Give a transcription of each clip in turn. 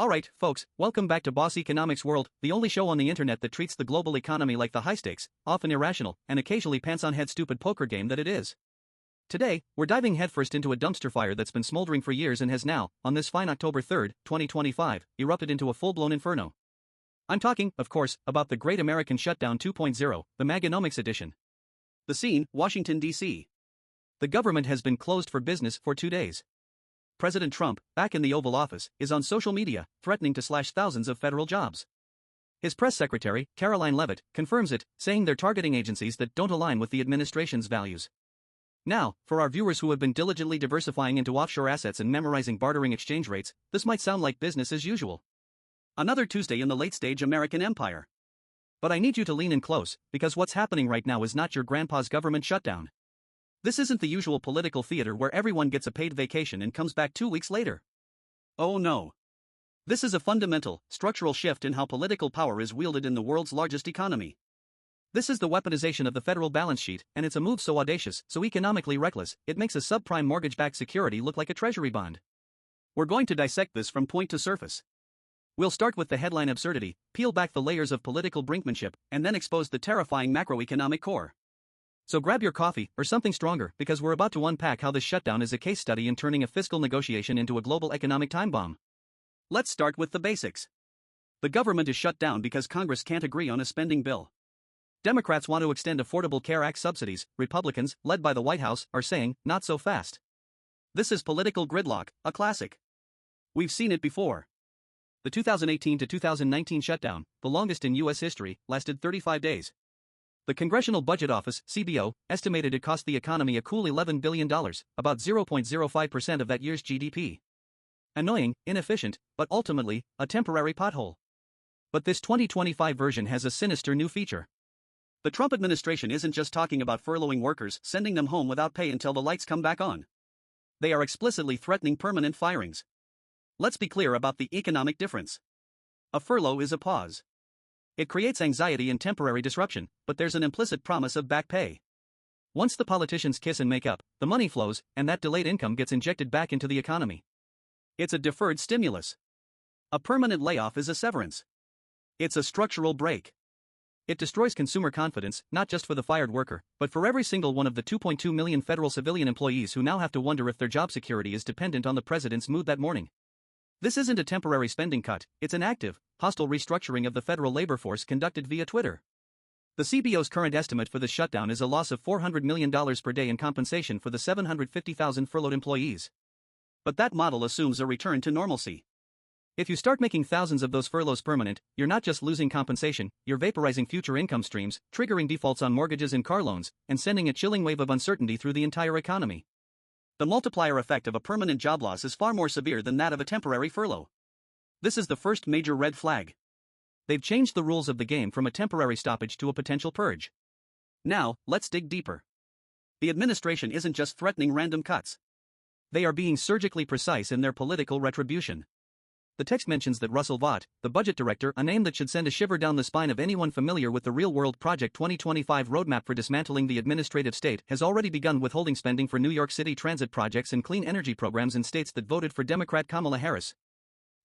Alright, folks, welcome back to Boss Economics World, the only show on the internet that treats the global economy like the high-stakes, often irrational, and occasionally pants-on-head stupid poker game that it is. Today, we're diving headfirst into a dumpster fire that's been smoldering for years and has now, on this fine October 3, 2025, erupted into a full-blown inferno. I'm talking, of course, about the Great American Shutdown 2.0, the MAGA nomics edition. The scene, Washington, D.C. The government has been closed for business for 2 days. President Trump, back in the Oval Office, is on social media, threatening to slash thousands of federal jobs. His press secretary, Caroline Leavitt, confirms it, saying they're targeting agencies that don't align with the administration's values. Now, for our viewers who have been diligently diversifying into offshore assets and memorizing bartering exchange rates, this might sound like business as usual. Another Tuesday in the late-stage American empire. But I need you to lean in close, because what's happening right now is not your grandpa's government shutdown. This isn't the usual political theater where everyone gets a paid vacation and comes back 2 weeks later. Oh no. This is a fundamental, structural shift in how political power is wielded in the world's largest economy. This is the weaponization of the federal balance sheet, and it's a move so audacious, so economically reckless, it makes a subprime mortgage-backed security look like a treasury bond. We're going to dissect this from point to surface. We'll start with the headline absurdity, peel back the layers of political brinkmanship, and then expose the terrifying macroeconomic core. So grab your coffee, or something stronger, because we're about to unpack how this shutdown is a case study in turning a fiscal negotiation into a global economic time bomb. Let's start with the basics. The government is shut down because Congress can't agree on a spending bill. Democrats want to extend Affordable Care Act subsidies, Republicans, led by the White House, are saying, not so fast. This is political gridlock, a classic. We've seen it before. The 2018 to 2019 shutdown, the longest in U.S. history, lasted 35 days. The Congressional Budget Office, CBO, estimated it cost the economy a cool $11 billion, about 0.05% of that year's GDP. Annoying, inefficient, but ultimately, a temporary pothole. But this 2025 version has a sinister new feature. The Trump administration isn't just talking about furloughing workers, sending them home without pay until the lights come back on. They are explicitly threatening permanent firings. Let's be clear about the economic difference. A furlough is a pause. It creates anxiety and temporary disruption, but there's an implicit promise of back pay. Once the politicians kiss and make up, the money flows, and that delayed income gets injected back into the economy. It's a deferred stimulus. A permanent layoff is a severance. It's a structural break. It destroys consumer confidence, not just for the fired worker, but for every single one of the 2.2 million federal civilian employees who now have to wonder if their job security is dependent on the president's mood that morning. This isn't a temporary spending cut, it's an active, hostile restructuring of the federal labor force conducted via Twitter. The CBO's current estimate for the shutdown is a loss of $400 million per day in compensation for the 750,000 furloughed employees. But that model assumes a return to normalcy. If you start making thousands of those furloughs permanent, you're not just losing compensation, you're vaporizing future income streams, triggering defaults on mortgages and car loans, and sending a chilling wave of uncertainty through the entire economy. The multiplier effect of a permanent job loss is far more severe than that of a temporary furlough. This is the first major red flag. They've changed the rules of the game from a temporary stoppage to a potential purge. Now, let's dig deeper. The administration isn't just threatening random cuts. They are being surgically precise in their political retribution. The text mentions that Russell Vought, the budget director, a name that should send a shiver down the spine of anyone familiar with the real-world Project 2025 roadmap for dismantling the administrative state, has already begun withholding spending for New York City transit projects and clean energy programs in states that voted for Democrat Kamala Harris.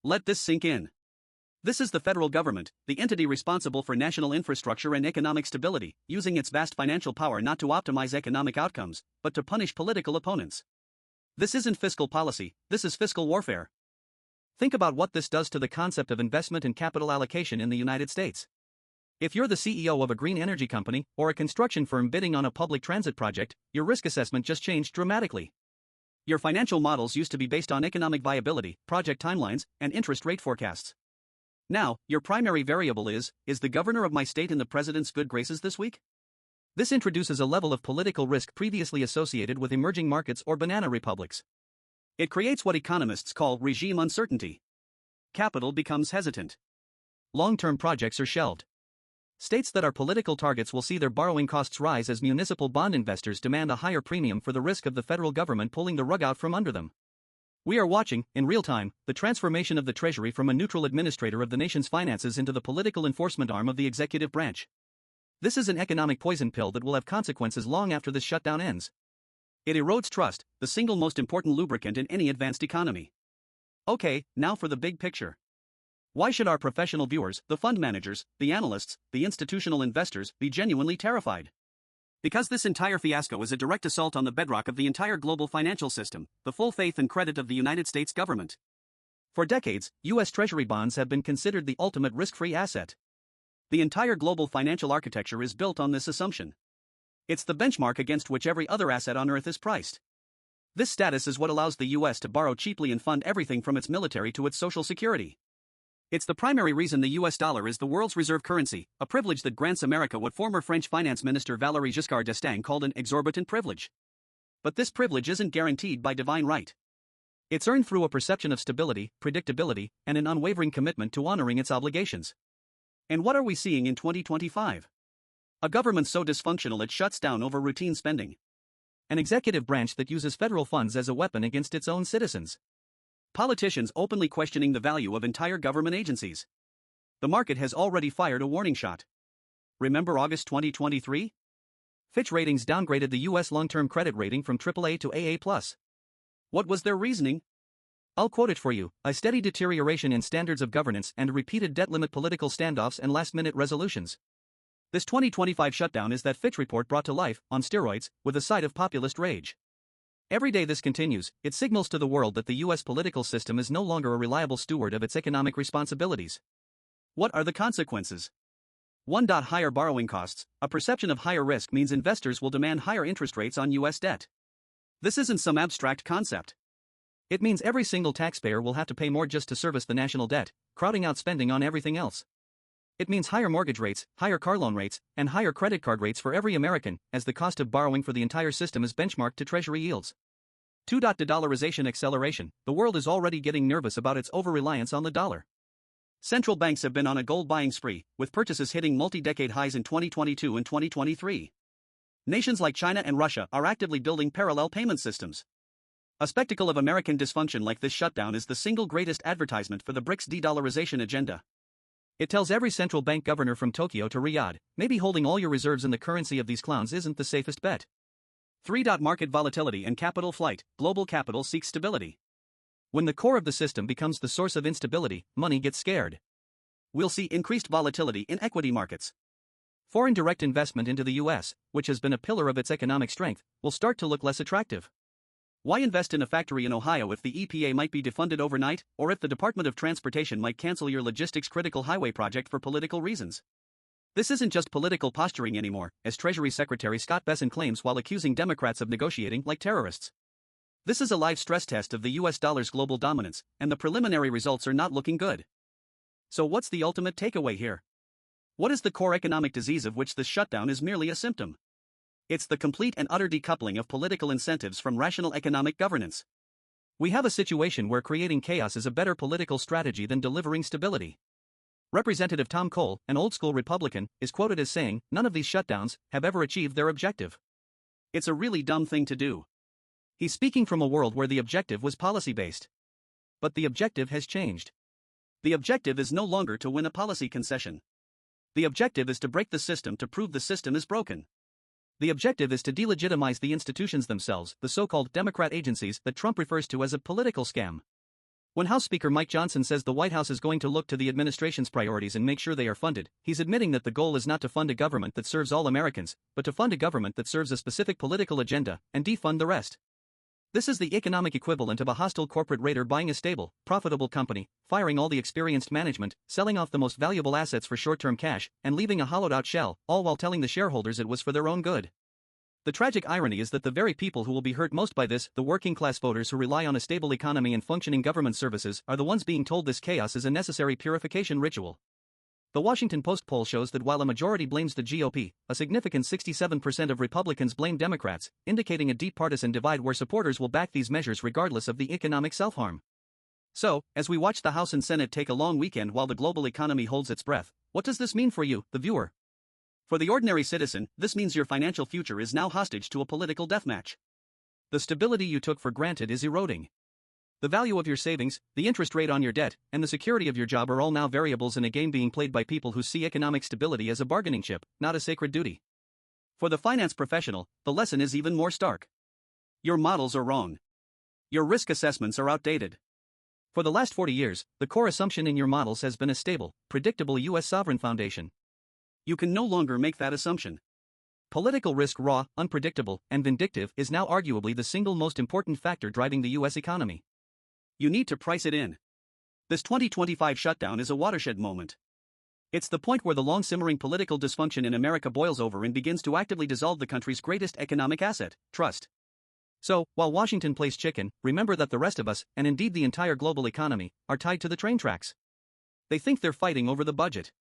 Let this sink in. This is the federal government, the entity responsible for national infrastructure and economic stability, using its vast financial power not to optimize economic outcomes, but to punish political opponents. This isn't fiscal policy, this is fiscal warfare. Think about what this does to the concept of investment and capital allocation in the United States. If you're the CEO of a green energy company, or a construction firm bidding on a public transit project, your risk assessment just changed dramatically. Your financial models used to be based on economic viability, project timelines, and interest rate forecasts. Now, your primary variable is the governor of my state in the president's good graces this week? This introduces a level of political risk previously associated with emerging markets or banana republics. It creates what economists call regime uncertainty. Capital becomes hesitant. Long-term projects are shelved. States that are political targets will see their borrowing costs rise as municipal bond investors demand a higher premium for the risk of the federal government pulling the rug out from under them. We are watching, in real time, the transformation of the Treasury from a neutral administrator of the nation's finances into the political enforcement arm of the executive branch. This is an economic poison pill that will have consequences long after this shutdown ends. It erodes trust, the single most important lubricant in any advanced economy. Okay, now for the big picture. Why should our professional viewers, the fund managers, the analysts, the institutional investors, be genuinely terrified? Because this entire fiasco is a direct assault on the bedrock of the entire global financial system, the full faith and credit of the United States government. For decades, U.S. Treasury bonds have been considered the ultimate risk-free asset. The entire global financial architecture is built on this assumption. It's the benchmark against which every other asset on Earth is priced. This status is what allows the U.S. to borrow cheaply and fund everything from its military to its social security. It's the primary reason the US dollar is the world's reserve currency, a privilege that grants America what former French Finance Minister Valéry Giscard d'Estaing called an exorbitant privilege. But this privilege isn't guaranteed by divine right. It's earned through a perception of stability, predictability, and an unwavering commitment to honoring its obligations. And what are we seeing in 2025? A government so dysfunctional it shuts down over routine spending. An executive branch that uses federal funds as a weapon against its own citizens. Politicians openly questioning the value of entire government agencies. The market has already fired a warning shot. Remember August 2023? Fitch Ratings downgraded the U.S. long-term credit rating from AAA to AA+. What was their reasoning? I'll quote it for you: a steady deterioration in standards of governance and repeated debt limit political standoffs and last-minute resolutions. This 2025 shutdown is that Fitch report brought to life, on steroids, with a side of populist rage. Every day this continues, it signals to the world that the U.S. political system is no longer a reliable steward of its economic responsibilities. What are the consequences? 1. Higher borrowing costs. A perception of higher risk means investors will demand higher interest rates on U.S. debt. This isn't some abstract concept. It means every single taxpayer will have to pay more just to service the national debt, crowding out spending on everything else. It means higher mortgage rates, higher car loan rates, and higher credit card rates for every American, as the cost of borrowing for the entire system is benchmarked to Treasury yields. 2. De-dollarization acceleration. The world is already getting nervous about its over-reliance on the dollar. Central banks have been on a gold buying spree, with purchases hitting multi-decade highs in 2022 and 2023. Nations like China and Russia are actively building parallel payment systems. A spectacle of American dysfunction like this shutdown is the single greatest advertisement for the BRICS de-dollarization agenda. It tells every central bank governor from Tokyo to Riyadh, maybe holding all your reserves in the currency of these clowns isn't the safest bet. 3. Market volatility and capital flight. Global capital seeks stability. When the core of the system becomes the source of instability, money gets scared. We'll see increased volatility in equity markets. Foreign direct investment into the U.S., which has been a pillar of its economic strength, will start to look less attractive. Why invest in a factory in Ohio if the EPA might be defunded overnight, or if the Department of Transportation might cancel your logistics critical highway project for political reasons? This isn't just political posturing anymore, as Treasury Secretary Scott Bessent claims while accusing Democrats of negotiating like terrorists. This is a live stress test of the US dollar's global dominance, and the preliminary results are not looking good. So what's the ultimate takeaway here? What is the core economic disease of which this shutdown is merely a symptom? It's the complete and utter decoupling of political incentives from rational economic governance. We have a situation where creating chaos is a better political strategy than delivering stability. Representative Tom Cole, an old-school Republican, is quoted as saying, "None of these shutdowns have ever achieved their objective." It's a really dumb thing to do. He's speaking from a world where the objective was policy-based. But the objective has changed. The objective is no longer to win a policy concession. The objective is to break the system to prove the system is broken. The objective is to delegitimize the institutions themselves, the so-called Democrat agencies that Trump refers to as a political scam. When House Speaker Mike Johnson says the White House is going to look to the administration's priorities and make sure they are funded, he's admitting that the goal is not to fund a government that serves all Americans, but to fund a government that serves a specific political agenda, and defund the rest. This is the economic equivalent of a hostile corporate raider buying a stable, profitable company, firing all the experienced management, selling off the most valuable assets for short-term cash, and leaving a hollowed-out shell, all while telling the shareholders it was for their own good. The tragic irony is that the very people who will be hurt most by this, the working-class voters who rely on a stable economy and functioning government services, are the ones being told this chaos is a necessary purification ritual. The Washington Post poll shows that while a majority blames the GOP, a significant 67% of Republicans blame Democrats, indicating a deep partisan divide where supporters will back these measures regardless of the economic self-harm. So, as we watch the House and Senate take a long weekend while the global economy holds its breath, what does this mean for you, the viewer? For the ordinary citizen, this means your financial future is now hostage to a political deathmatch. The stability you took for granted is eroding. The value of your savings, the interest rate on your debt, and the security of your job are all now variables in a game being played by people who see economic stability as a bargaining chip, not a sacred duty. For the finance professional, the lesson is even more stark. Your models are wrong. Your risk assessments are outdated. For the last 40 years, the core assumption in your models has been a stable, predictable U.S. sovereign foundation. You can no longer make that assumption. Political risk, raw, unpredictable, and vindictive, is now arguably the single most important factor driving the U.S. economy. You need to price it in. This 2025 shutdown is a watershed moment. It's the point where the long-simmering political dysfunction in America boils over and begins to actively dissolve the country's greatest economic asset, trust. So, while Washington plays chicken, remember that the rest of us, and indeed the entire global economy, are tied to the train tracks. They think they're fighting over the budget.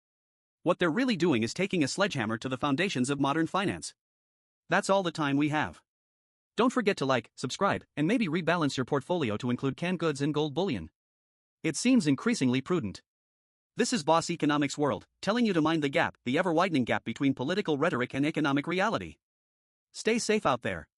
What they're really doing is taking a sledgehammer to the foundations of modern finance. That's all the time we have. Don't forget to like, subscribe, and maybe rebalance your portfolio to include canned goods and gold bullion. It seems increasingly prudent. This is Boss Economics World, telling you to mind the gap, the ever-widening gap between political rhetoric and economic reality. Stay safe out there.